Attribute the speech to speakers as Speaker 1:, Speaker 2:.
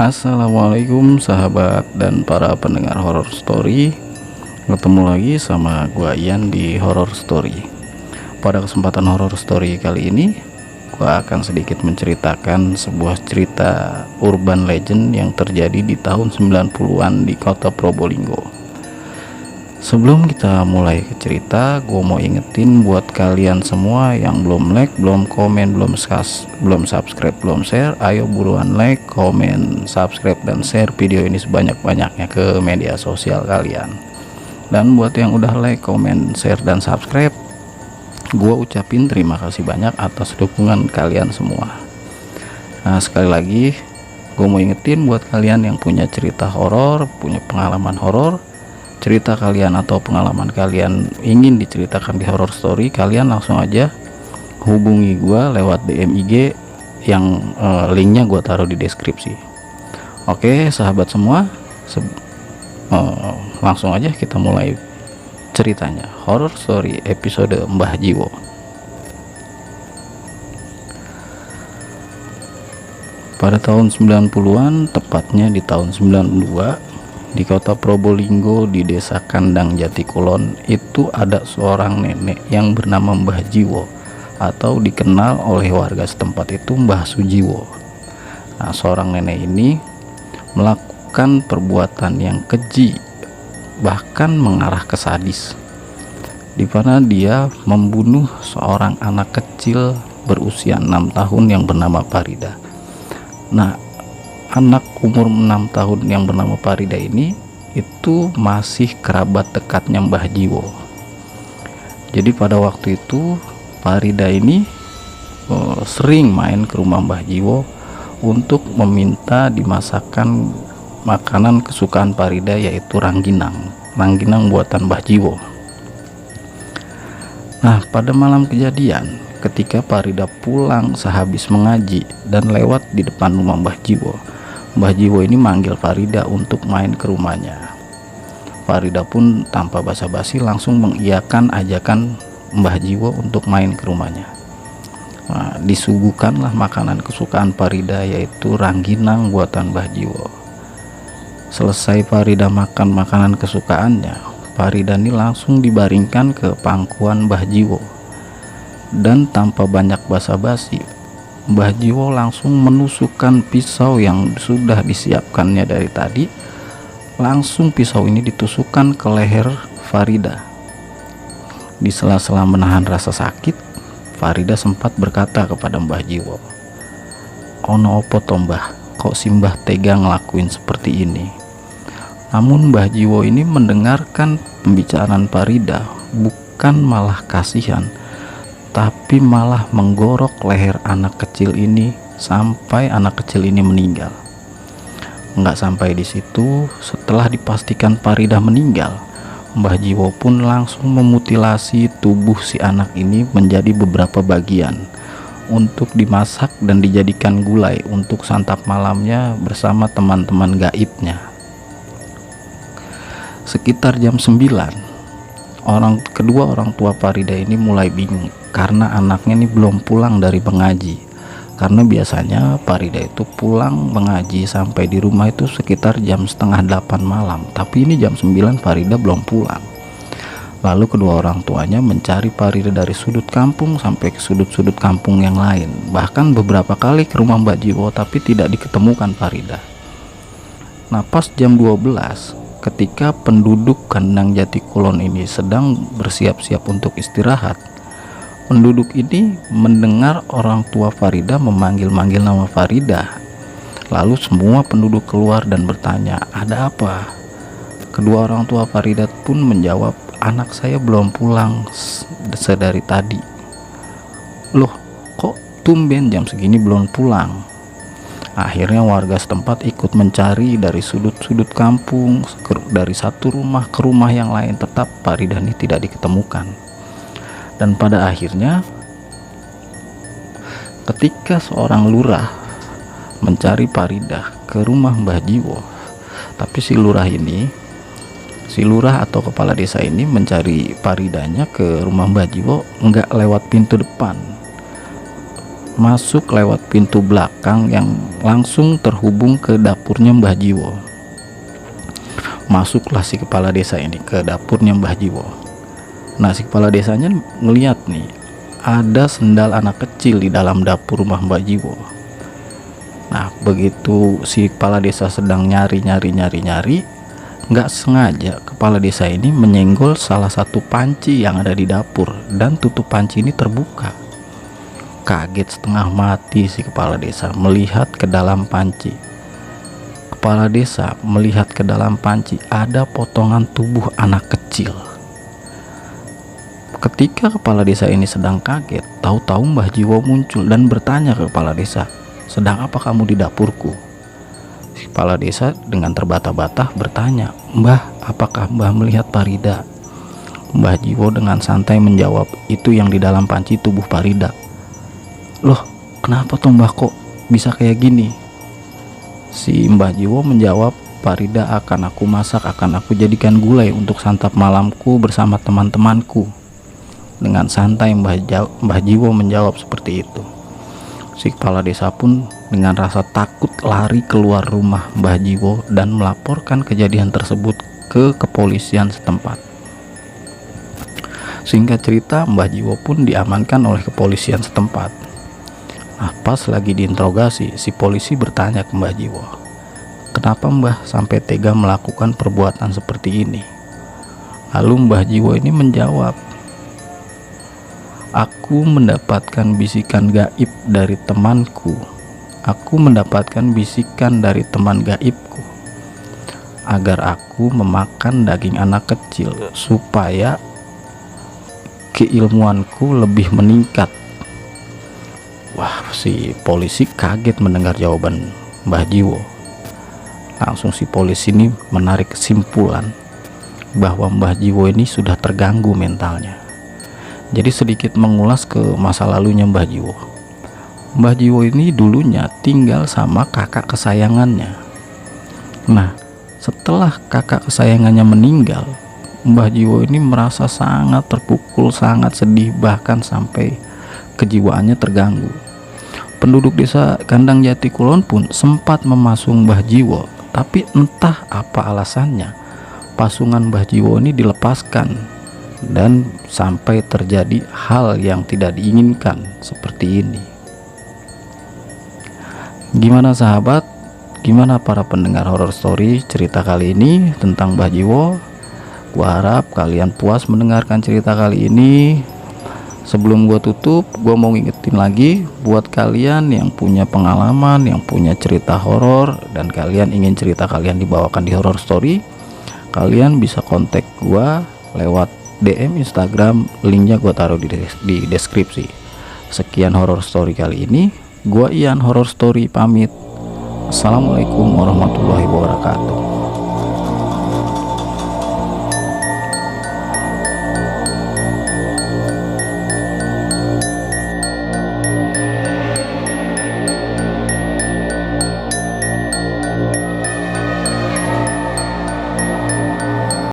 Speaker 1: Assalamualaikum sahabat dan para pendengar horror story. Ketemu lagi sama gua Ian di horror story. Pada kesempatan horror story kali ini, gua akan sedikit menceritakan sebuah cerita urban legend yang terjadi di tahun 90-an di kota Probolinggo. Sebelum kita mulai ke cerita, gue mau ingetin buat kalian semua yang belum like, belum komen, belum subscribe, belum share, ayo buruan like, komen, subscribe, dan share video ini sebanyak-banyaknya ke media sosial kalian. Dan buat yang udah like, komen, share, dan subscribe, gue ucapin terima kasih banyak atas dukungan kalian semua. Nah, sekali lagi gue mau ingetin buat kalian yang punya cerita horor, punya pengalaman horor, cerita kalian atau pengalaman kalian ingin diceritakan di horror story, kalian langsung aja hubungi gua lewat DM IG yang linknya gua taruh di deskripsi. Oke sahabat semua, langsung aja kita mulai ceritanya. Horror story episode Mbah Jiwo. Pada tahun 90-an, tepatnya di tahun 92, di kota Probolinggo di desa Kandang Jatikulon itu ada seorang nenek yang bernama Mbah Jiwo atau dikenal oleh warga setempat itu Mbah Sujiwo. Nah, seorang nenek ini melakukan perbuatan yang keji, bahkan mengarah ke sadis, di mana dia membunuh seorang anak kecil berusia 6 tahun yang bernama Farida. Nah, anak umur 6 tahun yang bernama Farida ini itu masih kerabat dekatnya Mbah Jiwo. Jadi pada waktu itu Farida ini sering main ke rumah Mbah Jiwo untuk meminta dimasakkan makanan kesukaan Farida, yaitu rangginang buatan Mbah Jiwo. Nah, pada malam kejadian, ketika Farida pulang sehabis mengaji dan lewat di depan rumah Mbah Jiwo ini manggil Farida untuk main ke rumahnya. Farida pun tanpa basa-basi langsung mengiyakan ajakan Mbah Jiwo untuk main ke rumahnya. Nah, disuguhkanlah makanan kesukaan Farida, yaitu rangginang buatan Mbah Jiwo. Selesai Farida makan makanan kesukaannya, Farida ini langsung dibaringkan ke pangkuan Mbah Jiwo. Dan tanpa banyak basa-basi, Mbah Jiwo langsung menusukkan pisau yang sudah disiapkannya dari tadi. Langsung pisau ini ditusukkan ke leher Farida. Di sela-sela menahan rasa sakit, Farida sempat berkata kepada Mbah Jiwo, "Ono opo to Mbah, kok Simbah tega ngelakuin seperti ini?" Namun Mbah Jiwo ini mendengarkan pembicaraan Farida, bukan malah kasihan, tapi malah menggorok leher anak kecil ini sampai anak kecil ini meninggal. Nggak sampai di situ, setelah dipastikan Farida meninggal, Mbah Jiwo pun langsung memutilasi tubuh si anak ini menjadi beberapa bagian untuk dimasak dan dijadikan gulai untuk santap malamnya bersama teman-teman gaibnya. Sekitar jam 9, kedua orang tua Farida ini mulai bingung karena anaknya ini belum pulang dari mengaji. Karena biasanya Farida itu pulang mengaji sampai di rumah itu sekitar jam setengah 8 malam, tapi ini jam 9 Farida belum pulang. Lalu kedua orang tuanya mencari Farida dari sudut kampung sampai ke sudut-sudut kampung yang lain, bahkan beberapa kali ke rumah Mbak Jiwo, tapi tidak diketemukan Farida. Nah, pas jam 12, ketika penduduk Kandang Jatikulon ini sedang bersiap-siap untuk istirahat, penduduk ini mendengar orang tua Farida memanggil-manggil nama Farida. Lalu semua penduduk keluar dan bertanya, "Ada apa?" Kedua orang tua Farida pun menjawab, "Anak saya belum pulang sedari tadi." "Loh, kok tumben jam segini belum pulang?" Akhirnya warga setempat ikut mencari dari sudut-sudut kampung, dari satu rumah ke rumah yang lain, tetap Farida ini tidak diketemukan. Dan pada akhirnya, ketika seorang lurah mencari Farida ke rumah Mbah Jiwo, tapi si lurah atau kepala desa ini mencari Faridanya ke rumah Mbah Jiwo nggak lewat pintu depan, masuk lewat pintu belakang yang langsung terhubung ke dapurnya Mbah Jiwo. Masuklah si kepala desa ini ke dapurnya Mbah Jiwo. Nah, si kepala desanya ngeliat nih, ada sendal anak kecil di dalam dapur rumah Mbah Jiwo. Nah, begitu si kepala desa sedang nyari, nggak sengaja kepala desa ini menyenggol salah satu panci yang ada di dapur, dan tutup panci ini terbuka. Kaget setengah mati si kepala desa melihat ke dalam panci. Kepala desa melihat ke dalam panci ada potongan tubuh anak kecil. Ketika kepala desa ini sedang kaget, tahu-tahu Mbah Jiwo muncul dan bertanya ke kepala desa, "Sedang apa kamu di dapurku?" Si kepala desa dengan terbata-bata bertanya, "Mbah, apakah Mbah melihat Parida?" Mbah Jiwo dengan santai menjawab, "Itu yang di dalam panci tubuh Parida." "Loh, kenapa tuh Mbah kok bisa kayak gini?" Si Mbah Jiwo menjawab, "Parida akan aku masak, akan aku jadikan gulai untuk santap malamku bersama teman-temanku." Dengan santai Mbah Jiwo menjawab seperti itu. Si kepala desa pun dengan rasa takut lari keluar rumah Mbah Jiwo dan melaporkan kejadian tersebut ke kepolisian setempat. Singkat cerita, Mbah Jiwo pun diamankan oleh kepolisian setempat. Nah, pas lagi diinterogasi, si polisi bertanya ke Mbah Jiwo, "Kenapa Mbah sampai tega melakukan perbuatan seperti ini?" Lalu Mbah Jiwo ini menjawab, "Aku mendapatkan bisikan gaib dari temanku. Aku mendapatkan bisikan dari teman gaibku agar aku memakan daging anak kecil supaya keilmuanku lebih meningkat." Wah, si polisi kaget mendengar jawaban Mbah Jiwo. Langsung si polisi ini menarik kesimpulan bahwa Mbah Jiwo ini sudah terganggu mentalnya. Jadi sedikit mengulas ke masa lalunya Mbah Jiwo. Mbah Jiwo ini dulunya tinggal sama kakak kesayangannya. Nah, setelah kakak kesayangannya meninggal, Mbah Jiwo ini merasa sangat terpukul, sangat sedih, bahkan sampai kejiwaannya terganggu. Penduduk desa Kandang Jati Kulon pun sempat memasung Mbah Jiwo, tapi entah apa alasannya, pasungan Mbah Jiwo ini dilepaskan. Dan sampai terjadi hal yang tidak diinginkan seperti ini. Gimana sahabat? Gimana para pendengar horror story cerita kali ini tentang Mbah Jiwo? Gua harap kalian puas mendengarkan cerita kali ini. Sebelum gua tutup, gua mau ngingetin lagi buat kalian yang punya pengalaman, yang punya cerita horor, dan kalian ingin cerita kalian dibawakan di horror story, kalian bisa kontak gua lewat DM Instagram, linknya gue taruh di deskripsi. Sekian horror story kali ini. Gua Ian Horror Story pamit. Assalamualaikum warahmatullahi wabarakatuh.